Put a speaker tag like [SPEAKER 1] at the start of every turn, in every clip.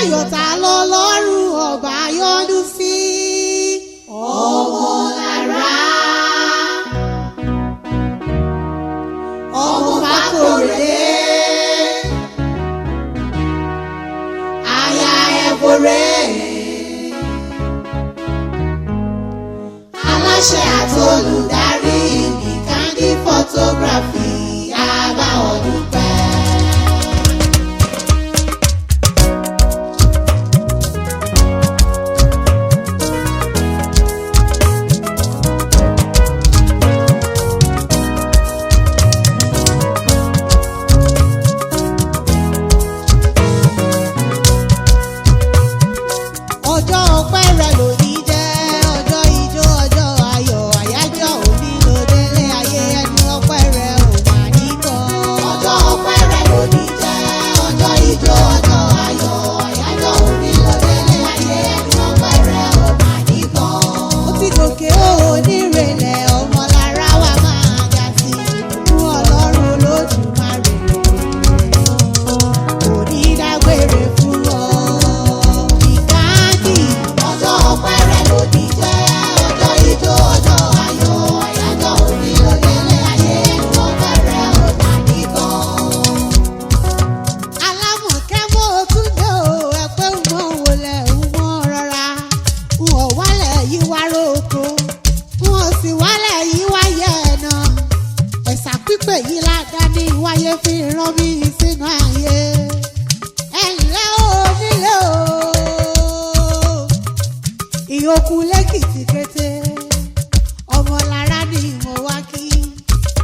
[SPEAKER 1] ayọ̀ ta lọ́lọ́run ọba yọ́nú sí. Ọmọlára ọmọ Fákòrèdé aya Ẹ̀bọ̀rẹ́ aláṣẹ àtolùdarí Nikandi photography àbá ọdún pẹ́. Ọjọ́ ọpẹ́ rẹ lòní jẹ́ ọjọ́ ijó ọjọ́ ayọ̀ àyájọ́ òní lòdélé ayé ẹni ọpẹ́ rẹ ò máa ní tán. Ọjọ́ ọpẹ́ rẹ lòní jẹ́ ọjọ́ ijó ọjọ́ ayọ̀ àyájọ́ òní lòdélé ayé ẹni ọpẹ́ rẹ ò máa ní tán. Ó ti gòkè onírèlẹ̀ Ọmọlára wa máa ga sí fún Ọlọ́run Olódùmarè. Kò ní dágbére fún ọ. Ọjọ́ ọpẹ́ rẹ lòní jẹ́ ọjọ́ ijó ọjọ́ ayọ̀ àyájọ́ òní lòdélé ayé ẹni ọpẹ́ rẹ ò máa ní tán. Alámọ̀kẹ́ mo tún dé o ẹ̀pẹ́ mọ́ wọlé mọ́ rọra wọ́n wálẹ̀ yí wá róko wọ́n sì wálẹ̀ yí wáyé ẹ̀nà ẹ̀sà pípé yìí ládàá ní wáyé fi rán mi sínú ayé ẹ̀ǹlẹ́ o nílé o ìyókù lẹ́kìtì kété Ọmọlára ni mo wá kí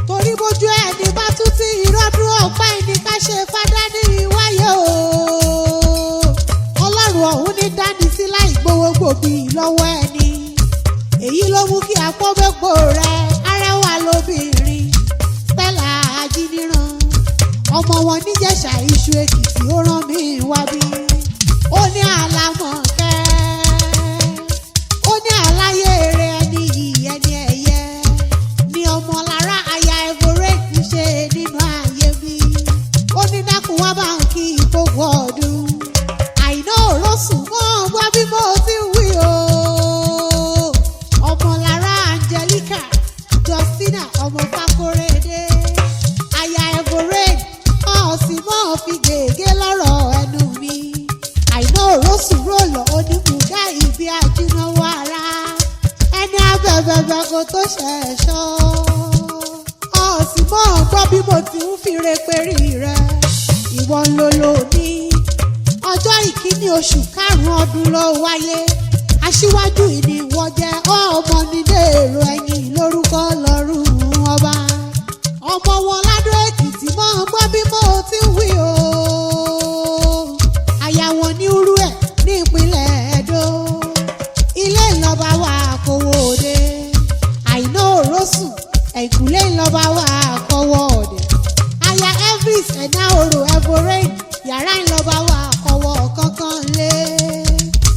[SPEAKER 1] torí bójú ẹni bá tún ti ìrọ́dún ọ̀pá ẹni ká ṣe fádá ní ìwáyé o Ọlọ́run ọ̀hún ní dání sí láì gbowó gbòbí lọ́wọ́ ẹni èyí ló mú kí àpọ́bẹ́pọ̀ rẹ arẹwà lóbìnrin Stella Ajíníran ọmọ wọn níjẹ̀ṣà Iṣu Èkìtì ó rán mi wá bí ó ní Àlàmọ̀kẹ́ ó ní àláyé eré ẹni yìí ẹni ẹ̀yẹ ní Ọmọlára aya Ẹ̀bọ̀rẹ́ ti ṣe nínú ayé mi ó ní dákun wá bá ń kí gbogbo ọdún àìná òrósùn mọ́ ọgbọ́n bí mo ti wí o Ọmọlára Angelica Justina ọmọ Fákòrèdé aya Ẹ̀bọ̀rẹ́ ọ̀sìn mọ́ fi gègé lọ́rọ̀ ẹnu mi àìná òrósùn rólọ̀ onímùgá ìbí ajínáwó ara ẹni abẹ́bẹ́bẹ́ kò tó ṣẹ̀ṣọ́ ọ̀sìn mọ́ gbọ́ bí mo ti ń fi reperi rẹ ìwọ ń lo lóní ọjọ́ ìkíní oṣù karùn-ún ọdún ló wáyé aṣíwájú ìní ìwọ jẹ́ ọmọ nílé èrò ẹ̀yìn lórúkọ lọ́rùn ọba ọmọ wọn ládó Èkìtì mọ́ gbọ́ bí mo ti wí o aya wọn ní urú ẹ̀ ní ìpínlẹ̀ Ẹdó ilé ìlọba wa kówó òde àìná òrósùn ẹ̀kúlé ìlọba wa kọ́wọ́ òde aya Elvis ẹ̀dá orò Ẹ̀bọ̀rẹ́ yàrá ìlọba wa kọ́wọ́ kankan lé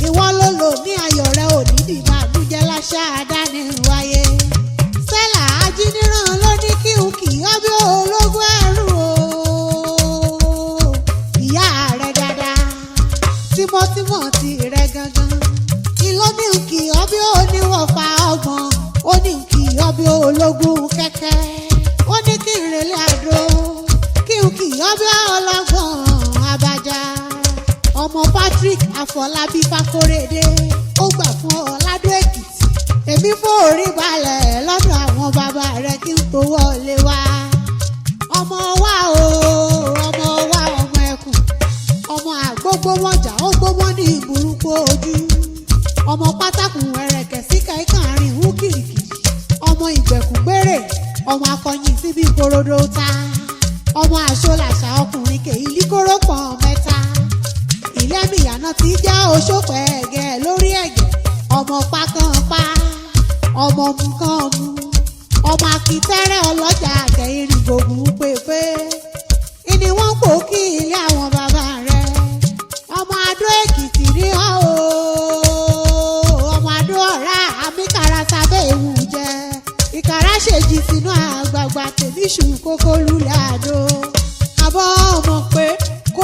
[SPEAKER 1] ìwọ ló lò ní ayọ̀ rẹ òní dìbà dújẹ́ láṣà àdáni wáyé Stella Ajíníran ló ní kí n kì í ọbí ológun ẹrú o ìyá rẹ dáadáa tímọ́tímọ́ ti rẹ gangan ìlú ní nkì ọbí oníwọ̀fà ọgbọ̀n ó ní nkì ọbí ológun kẹ́kẹ́ ó ní kí n relé àdó kí n kì ọbí ọlọ́gbọ̀n abájá ọmọ Patrick Afọlábí Fákòrèdé ó gbà fún Ọládó Èkìtì èmi fòrí balẹ̀ lọ́dọ̀ àwọn bàbá rẹ̀ kí n tó wọlé wá ọmọ wa o ọmọ wa ọmọ ẹkùn ọmọ àgbógbómọjà ó gbómọ ní ìburúkú ojú ọmọ pátákùn ẹrẹ̀kẹ̀ síkà ìkànnì ìhú kìrìkìrì ọmọ ìgbẹ̀kùngbèrè ọmọ akọyin síbi korodo ta ọmọ àṣọlàṣà ọkùnrin kèyí kóró pọ̀ mẹ́ta ìlẹ́mìyànà tí jẹ́ oṣópẹ̀ ẹ̀gẹ́ lórí ẹ̀gẹ́ ọmọ pákànpá ọmọ mukànmu ọmọ akitẹ́rẹ́ ọlọ́jà àgẹ̀yìnrìn gbogbo pépé ìní wọ́n pò kí ilé àwọn bàbá rẹ̀ ọmọ Adó Èkìtì ní ọ́ o ọmọ Adó ọ̀rá àmìkàrà sábẹ́ ewu jẹ ìkàrà ṣèjì sínú àgbààgbà tèmíṣù kókó lulẹ̀ àdó àbọ̀ ọmọ pé kó